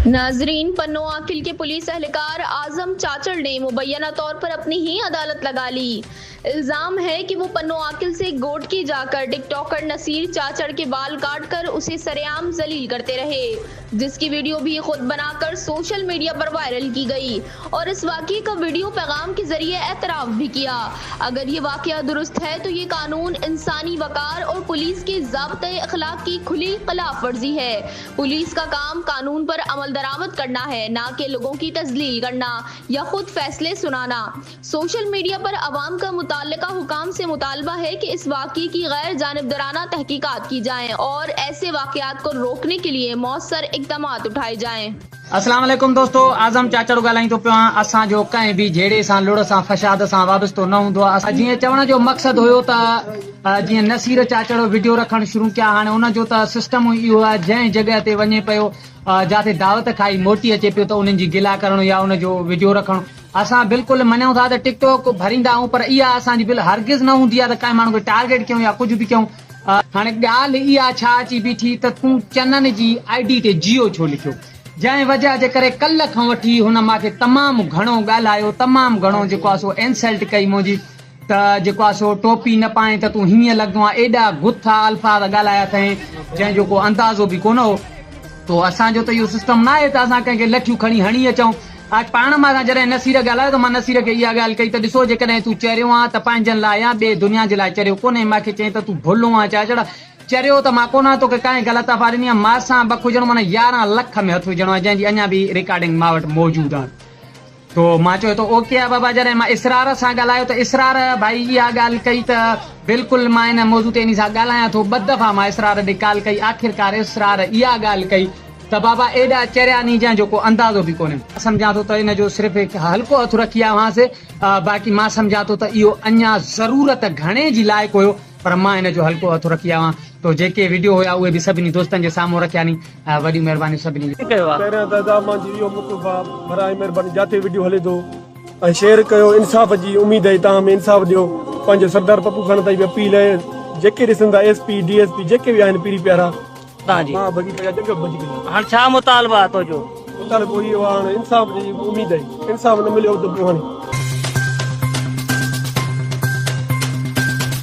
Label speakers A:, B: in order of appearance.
A: नाजरीन, पन्नो आकिल के पुलिस एहलकार आजम चाचड़ ने मुबैना तौर पर अपनी ही अदालत लगा ली। इल्जाम है कि वो पन्नो आकिल से गोटकी जाकर टिकटॉकर नसीर चाचड़ के बाल काट कर उसे सरेआम जलील करते रहे, जिसकी वीडियो भी खुद बनाकर सोशल मीडिया पर वायरल की गई और इस वाकये का वीडियो पैगाम के जरिए एतराफ भी किया। अगर ये वाकया दुरुस्त है तो ये कानून, इंसानी वकार और पुलिस के ज़ाब्ते अखलाक की खुली खिलाफ वर्जी है। पुलिस का काम कानून पर अमल दरामद करना है, ना कि लोगों की तजलील करना या खुद फैसले सुनाना। सोशल मीडिया पर अवाम का मुतल्लिका हुकाम से मुतालबा है कि इस वाक़ये की गैर जानिबदाराना तहकीकात की जाएं और ऐसे वाक़यात को रोकने के लिए मौसर इक़दामात उठाए जाएं।
B: अस्सलाम वालेकुम दोस्तों, आज़म चाचड़ ॻाल्हाईं थो पियो। असांजो कंहिं बि जहिड़े सां लुड़ सां फसाद सां वाबस्तो न हूंदो आहे। जीअं चवण जो मक़सदु हुयो त जीअं नसीर चाचड़ वीडियो रखणु शुरू कया, हाणे उनजो त सिस्टम इहो आहे, जंहिं जॻह ते वञे पियो जिथे दावत खाई मोटी अचे पियो त उन्हनि जी गिला करणु या उनजो वीडियो रखणु। असां बिल्कुलु मञूं था त टिकटॉक भरींदा आहियूं, पर इहा असांजी हरगिज़ न हूंदी आहे त कंहिं माण्हू खे टारगेट कयूं या कुझु बि कयूं। हाणे ॻाल्हि इहा छा अची बीठी त तूं चनन जी ID ते जियो छो लिखियो, जंहिं वजह जे करे कल्ह खां वठी हुन मूंखे तमामु घणो ॻाल्हायो, तमामु घणो जेको आहे सो इंसल्ट कई मुंहिंजी, त जेको आहे सो टोपी न पाए त तूं हीअं लॻंदो आहे। एॾा गुथा अल्फाज़ ॻाल्हाया अथई जंहिंजो को अंदाज़ो बि कोन हो। तो असांजो त इहो सिस्टम न आहे त असां कंहिंखे लठियूं खणी हणी अचूं। आज पाण मां जॾहिं नसीर ॻाल्हायो त मां नसीर खे इहा ॻाल्हि कई त ॾिसो, जेकॾहिं तूं चरियो आहे त पंहिंजनि लाइ या ॿिए दुनिया जे लाइ चरियो कोन्हे। मूंखे चई त तूं भुलो आहे चाचड़, चरियो त मां कोन तोखे कंहिं ग़लति अफ़ा ॾिनी आहे। मां सां बख हुजणो माना 11 लख में हथु विझणो आहे, जंहिंजी अञा बि रिकॉर्डिंग मां वटि मौजूदु आहे। तो मां चयो त ओके आहे बाबा। जॾहिं मां इसरार सां ॻाल्हायो त इसरार भाई इहा ॻाल्हि कई त बिल्कुलु मां हिन मौज़ू ते इन सां ॻाल्हायां थो। 2 दफ़ा मां इसरार ॾे कॉल कई, आख़िरकार इसरार इहा ॻाल्हि कई त बाबा एॾा चरिया नी जंहिंजो को अंदाज़ो बि कोन्हे। सम्झां थो त इन जो सिर्फ़ु हिकु हल्को हथु रखी आहे वहां से, बाक़ी मां सम्झां थो त इहो अञा ज़रूरत घणे जी लाइक़ु हुयो, पर मां इन जो हल्को हथु रखी आहियां। तो जेके वीडियो हुया उहे बि सभिनी दोस्तनि जे साम्हूं रखिया नी। वॾी महिरबानी सभिनी
C: पहिरियां दादा मुंहिंजी इहो मुतलबु आहे, बराए महिरबानी जिते वीडियो हले थो ऐं शेयर कयो। इंसाफ़ जी उमेद आहे, तव्हां में इंसाफ़ ॾियो। पंहिंजो सरदार पप्पू खान ताईं बि अपील आहे, जेके ॾिसंदा SP DSP जेके बि आहिनि पीरी प्यारा, मां भॼी पिया जंगल भॼी पिया।
D: हाणे छा मुतालबा आहे तुंहिंजो?
C: मुतालबो इहो आहे, हाणे इंसाफ़ जी उमेद आहे। इंसाफ़ न मिलियो त पोइ हाणे